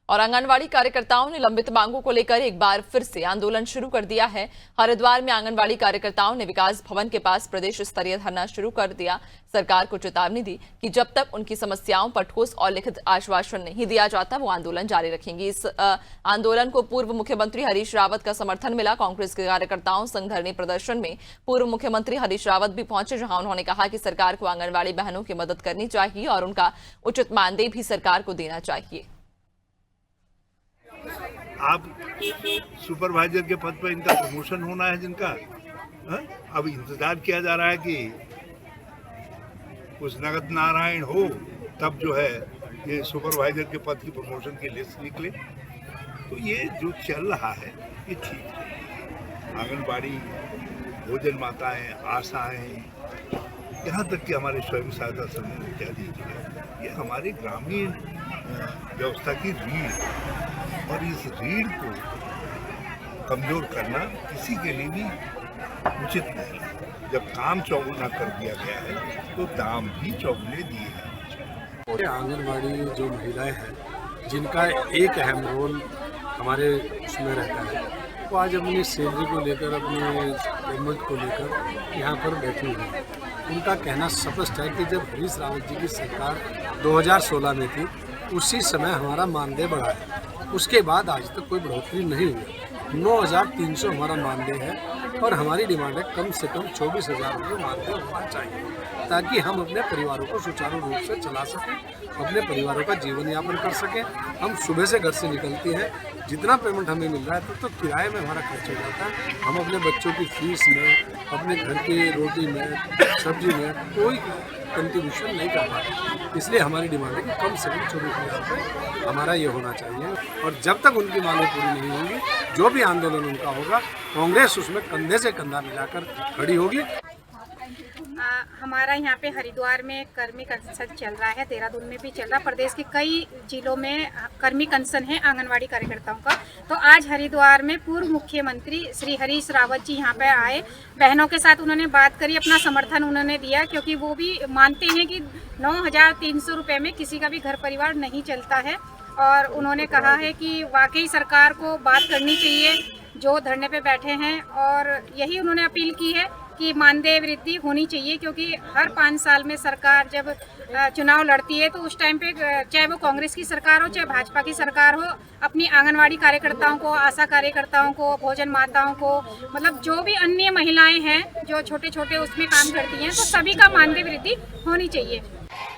और आंगनवाड़ी कार्यकर्ताओं ने लंबित मांगों को लेकर एक बार फिर से आंदोलन शुरू कर दिया है। हरिद्वार में आंगनवाड़ी कार्यकर्ताओं ने विकास भवन के पास प्रदेश स्तरीय धरना शुरू कर दिया। सरकार को चेतावनी दी कि जब तक उनकी समस्याओं पर ठोस और लिखित आश्वासन नहीं दिया जाता वो आंदोलन जारी रखेंगी। इस आंदोलन को पूर्व मुख्यमंत्री हरीश रावत का समर्थन मिला। कांग्रेस के कार्यकर्ताओं संग धरने प्रदर्शन में पूर्व मुख्यमंत्री हरीश रावत भी पहुंचे, जहां उन्होंने कहा कि सरकार को आंगनवाड़ी बहनों की मदद करनी चाहिए और उनका उचित मानदेय भी सरकार को देना चाहिए। आप सुपरवाइजर के पद पर इनका प्रमोशन होना है जिनका अब इंतजार किया जा रहा है कि कुछ नगद नारायण हो तब जो है ये सुपरवाइजर के पद की प्रमोशन की लिस्ट निकले। तो ये जो चल रहा है ये ठीक है। आंगनबाड़ी, भोजन माताएं, आशाएं, यहाँ तक कि हमारे स्वयं सहायता समूह इत्यादि जो है ये हमारे ग्रामीण व्यवस्था की रीढ़, और इस रीढ़ को कमजोर करना किसी के लिए भी उचित नहीं है। जब काम चौगुना कर दिया गया है तो दाम भी चौगुने दिए हैं। आंगनबाड़ी जो महिलाएं हैं जिनका एक अहम रोल हमारे उसमें रहता है, वो आज अपनी सैलरी को लेकर, अपने पेमेंट को लेकर यहाँ पर बैठी हुई है। उनका कहना स्पष्ट है कि जब हरीश रावत जी की सरकार 2016 में थी उसी समय हमारा मानदेय बढ़ा है, उसके बाद आज तक कोई बढ़ोतरी नहीं हुई। 9,300 हमारा मानदेय है और हमारी डिमांड है कम से कम 24,000 रुपये मानदेय होना चाहिए ताकि हम अपने परिवारों को सुचारू रूप से चला सकें, अपने परिवारों का जीवन यापन कर सकें। हम सुबह से घर से निकलते हैं, जितना पेमेंट हमें मिल रहा है तो किराए में हमारा खर्च हो जाता है। हम अपने बच्चों की फीस में, अपने घर की रोटी में, सब्जी में कोई कंट्रीब्यूशन नहीं कर पाते। इसलिए हमारी डिमांड है कि कम से कम 24,000 रुपये हमारा ये होना चाहिए। और जब तक उनकी मांगें पूरी नहीं होंगी, जो भी आंदोलन उनका होगा, कांग्रेस उसमें कंधे से कंधा मिलाकर खड़ी होगी। हमारा यहाँ पे हरिद्वार में कर्मी कंसन चल रहा है, देहरादून में भी चल रहा है, प्रदेश के कई जिलों में कर्मी कंसन है आंगनवाड़ी कार्यकर्ताओं का। तो आज हरिद्वार में पूर्व मुख्यमंत्री श्री हरीश रावत जी यहाँ पे आए, बहनों के साथ उन्होंने बात करी, अपना समर्थन उन्होंने दिया, क्योंकि वो भी मानते हैं कि 9,300 रुपये में किसी का भी घर परिवार नहीं चलता है। और उन्होंने कहा है कि वाकई सरकार को बात करनी चाहिए जो धरने पे बैठे हैं, और यही उन्होंने अपील की है कि मानदेय वृद्धि होनी चाहिए, क्योंकि हर 5 साल में सरकार जब चुनाव लड़ती है तो उस टाइम पे चाहे वो कांग्रेस की सरकार हो चाहे भाजपा की सरकार हो, अपनी आंगनवाड़ी कार्यकर्ताओं को, आशा कार्यकर्ताओं को, भोजन माताओं को, मतलब जो भी अन्य महिलाएं हैं जो छोटे छोटे उसमें काम करती हैं, तो सभी का मानदेय वृद्धि होनी चाहिए।